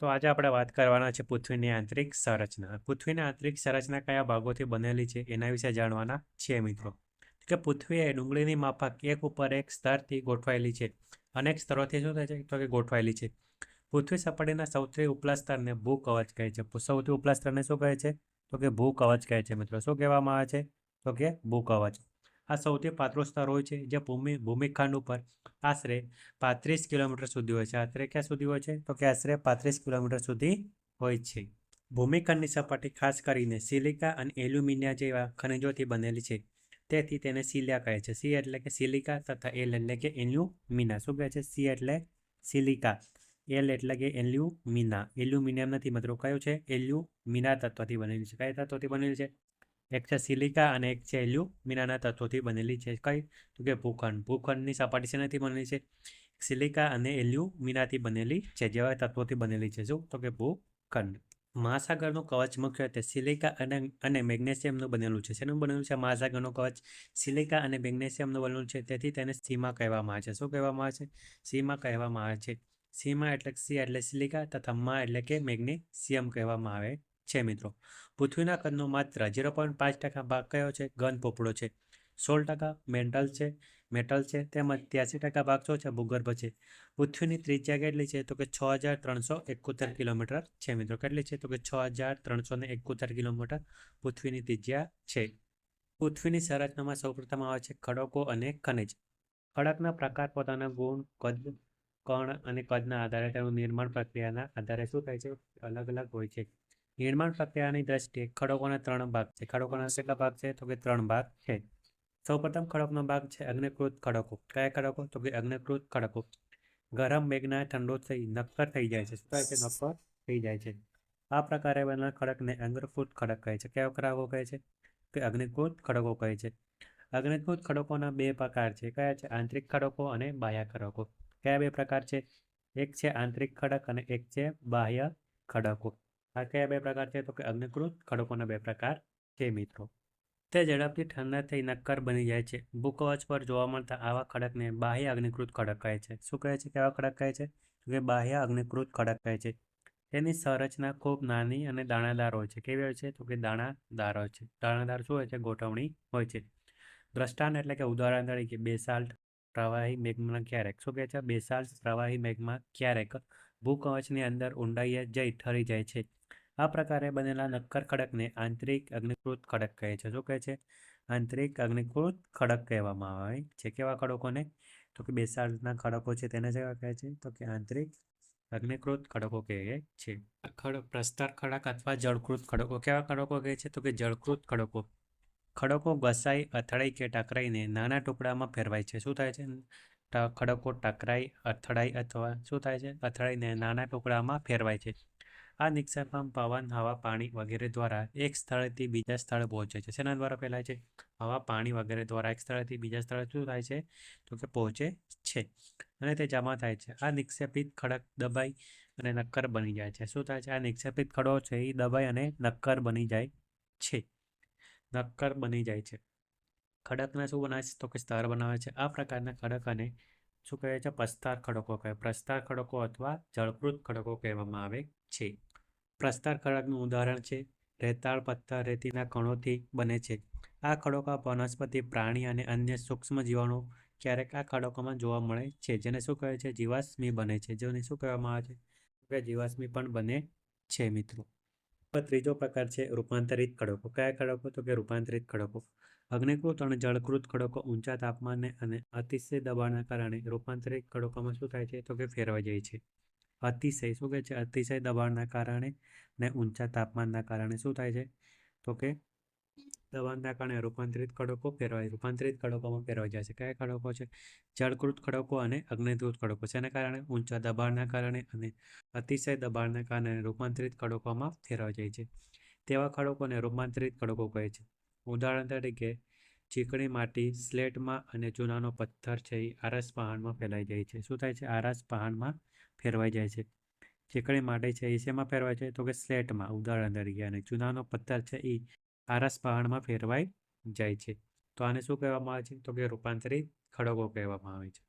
તો આજે આપણે વાત કરવાના છે પૃથ્વીની આંતરિક સંરચના. પૃથ્વીની આંતરિક સંરચના કયા ભાગોથી બનેલી છે એના વિશે જાણવાના છે મિત્રો. કે પૃથ્વી એ ડુંગળીની માફક એક ઉપર એક સ્તરથી ગોઠવાયેલી છે. અનેક સ્તરોથી શું થાય છે તો કે ગોઠવાયેલી છે. પૃથ્વી સપાટીના સૌથી ઉપલા સ્તરને ભૂકવચ કહે છે. સૌથી ઉપલા સ્તરને શું કહે છે તો કે ભૂકવચ કહે છે મિત્રો. શું કહેવામાં આવે છે તો કે ભૂકવચ. આ સૌથી પાતળું સ્તર હોય છે જે ભૂમિખંડ ઉપર આશરે 35 કિલોમીટર સુધી હોય છે. આશરે ક્યાં સુધી હોય છે તો કે આશરે 35 કિલોમીટર સુધી હોય છે. ભૂમિખંડની સપાટી ખાસ કરીને સિલિકા અને એલ્યુમિનિયા જેવા ખનિજોથી બનેલી છે. તેથી તેને સિલિયા કહે છે. સી એટલે કે સિલિકા તથા એલ એટલે કે એલ્યુમિના. શું કહે છે? સી એટલે સિલિકા, એલ એટલે કે એલ્યુમિના. એલ્યુમિનિયમ નથી મિત્રો, કયું છે? એલ્યુમિના તત્વથી બનેલી છે. કયા તત્વથી બનેલી છે? એક છે સિલિકા અને એક છે એલ્યુમિનાના તત્વોથી બનેલી છે. કઈ તો કે ભૂખંડ. ભૂખંડની સપાટી શેનાથી બનેલી છે? સિલિકા અને એલ્યુમિનાથી બનેલી છે. જેવા તત્વોથી બનેલી છે. શું તો કે ભૂખંડ. મહાસાગરનું કવચ મુખ્યત્વે સિલિકા અને મેગ્નેશિયમનું બનેલું છે. શેનું બનેલું છે? મહાસાગરનું કવચ સિલિકા અને મેગ્નેશિયમનું બનેલું છે. તેથી તેને સીમા કહેવામાં આવે છે. શું કહેવામાં આવે છે? સીમા કહેવામાં આવે છે. સીમા એટલે સી એટલે સિલિકા તથા મા એટલે કે મેગ્નેશિયમ કહેવામાં આવે છે મિત્રો. પૃથ્વીના કદનો માત્ર 0.5% ભાગ કયો છે? ઘન પોપડો છે. 16% મેટલ છે તેમજ 83% ભાગ શું છે? ભૂગર્ભ છે. પૃથ્વીની ત્રિજ્યા કેટલી છે તો કે 6371 કિલોમીટર છે મિત્રો. કેટલી છે તો કે 6371 કિલોમીટર પૃથ્વીની ત્રિજ્યા છે. પૃથ્વીની સંરચનામાં સૌપ્રથમ આવે છે ખડકો અને ખનિજ. ખડકના પ્રકાર પોતાના ગુણ, કદ, કણ અને કદના આધારે તેનું નિર્માણ પ્રક્રિયાના આધારે શું થાય છે? અલગ અલગ હોય છે. નિર્માણ પ્રક્રિયાની દ્રષ્ટિએ ખડકોના 3 ભાગ છે. ખડકોના કેટલા ભાગ છે તો કે 3 ભાગ છે. સૌપ્રથમ ખડકનો ભાગ છે અગ્નિકૃત ખડકો. કયા ખડકો તો કે અગ્નિકૃત ખડકો. ગરમ મેઘના ઠંડો થઈ નક્કર થઈ જાય છે. શું થાય છે? નક્કર થઈ જાય છે. આ પ્રકારે બનેલા ખડકને અગ્નિકૃત ખડક કહે છે. કયા ખડકો કહે છે? કે અગ્નિકૃત ખડકો કહે છે. અગ્નિકૃત ખડકોના 2 પ્રકાર છે. કયા છે? આંતરિક ખડકો અને બાહ્ય ખડકો. કયા 2 પ્રકાર છે? એક છે આંતરિક ખડક અને એક છે બાહ્ય ખડકો. આ કયા 2 પ્રકાર છે તો કે અગ્નિકૃત ખડકોના 2 પ્રકાર છે મિત્રો. તે ઝડપથી ઠંડા થઈ નક્કર બની જાય છે. ભૂકવચ પર જોવા મળતા આવા ખડકને બાહ્ય અગ્નિકૃત ખડક કહે છે. શું કહે છે? કેવા ખડક કહે છે? તો કે બાહ્ય અગ્નિકૃત ખડક કહે છે. તેની સંરચના ખૂબ નાની અને દાણાદાર હોય છે. કેવી હોય છે તો કે દાણાદાર હોય છે. દાણાદાર શું હોય છે? ગોઠવણી હોય છે. દ્રષ્ટાંત એટલે કે ઉદાહરણ તરીકે બેસાલ્ટ પ્રવાહી મેઘમાં ક્યારેક. શું કહે છે? બેસાલ્ટ પ્રવાહી મેઘમાં ક્યારેક ભૂકવચની અંદર ઊંડાઈએ જઈ ઠરી જાય છે. આ પ્રકારે બનેલા નક્કર ખડકને આંતરિક અગ્નિકૃત ખડક કહે છે. શું કહે છે? આંતરિક અગ્નિકૃત ખડક કહેવામાં આવે છે. કેવા ખડકોને તો કે બેસાલ્ટના ખડકો છે તેને કેવા કહે છે તો કે આંતરિક અગ્નિકૃત ખડકો કહે છે. પ્રસ્તર ખડક અથવા જળકૃત ખડકો. કેવા ખડકો કહે છે તો કે જળકૃત ખડકો. ખડકો ઘસાઈ, અથડાઈ કે ટકરાઈને નાના ટુકડામાં ફેરવાય છે. શું થાય છે? ખડકો ટકરાઈ, અથડાઈ અથવા શું થાય છે? અથડાઈને નાના ટુકડામાં ફેરવાય છે. આ નિક્ષેપણ પવન, હવા, પાણી વગેરે દ્વારા એક સ્થળેથી બીજા સ્થળે પહોંચે છે. શેના દ્વારા ફેલાય છે? હવા, પાણી વગેરે દ્વારા એક સ્થળેથી બીજા સ્થળે શું થાય છે તો કે પહોંચે છે અને તે જમા થાય છે. આ નિક્ષેપિત ખડક દબાઈ અને નક્કર બની જાય છે. શું થાય છે? આ નિક્ષેપિત ખડકો છે એ દબાઈ અને નક્કર બની જાય છે. નક્કર બની જાય છે. ખડકને શું બનાવે છે તો કે સ્તર બનાવે છે. આ પ્રકારના ખડકને શું કહે છે? પ્રસ્તર ખડકો કહે. પ્રસ્તર ખડકો અથવા જળકૃત ખડકો કહેવામાં આવે છે. પ્રસ્તર ખડકનું ઉદાહરણ છે રેતાળ પથ્થર રેતીના કણોથી બને છે. આ ખડકો વનસ્પતિ, પ્રાણી અને અન્ય સૂક્ષ્મ જીવાણુ ક્યારેક આ ખડકોમાં જોવા મળે છે. જેને શું કહે છે? જીવાશ્મી બને છે. જેને શું કહેવામાં આવે છે? જીવાશ્મી પણ બને છે મિત્રો. ત્રીજો પ્રકાર છે રૂપાંતરિત ખડકો. કયા ખડકો તો કે રૂપાંતરિત ખડકો. અગ્નિકૃત અને જળકૃત ખડકો ઊંચા તાપમાને અને અતિશય દબાણના કારણે રૂપાંતરિત ખડકોમાં શું થાય છે તો કે ફેરવાઈ જાય છે. અતિશય શું કહે છે? અતિશય દબાણના કારણે ને ઊંચા તાપમાનના કારણે શું થાય છે તો કે દબાણના કારણે રૂપાંતરિત ખડકો રૂપાંતરિત ખડકોમાં ફેરવાઈ જાય છે. કયા ખડકો છે? જળકૃત ખડકો અને અગ્નિકૃત ખડકો. શેના કારણે? ઊંચા દબાણના કારણે અને અતિશય દબાણના કારણે રૂપાંતરિત ખડકોમાં ફેરવાઈ જાય છે. તેવા ખડકોને રૂપાંતરિત ખડકો કહે છે. ઉદાહરણ તરીકે ચીકણી માટી સ્લેટમાં અને ચૂનાનો પથ્થર છે એ આરસ પહાણમાં ફેલાઈ જાય છે. શું થાય છે? આરસ પહાણમાં ફેરવાઈ જાય છે. ચીકણી માટી છે એ શેમાં ફેરવાય છે તો કે સ્લેટમાં ઉદાહરણ તરીકે, અને ચૂનાનો પથ્થર છે એ આરસ પહાણમાં ફેરવાઈ જાય છે. તો આને શું કહેવામાં આવે છે તો કે રૂપાંતરિત ખડકો કહેવામાં આવે છે.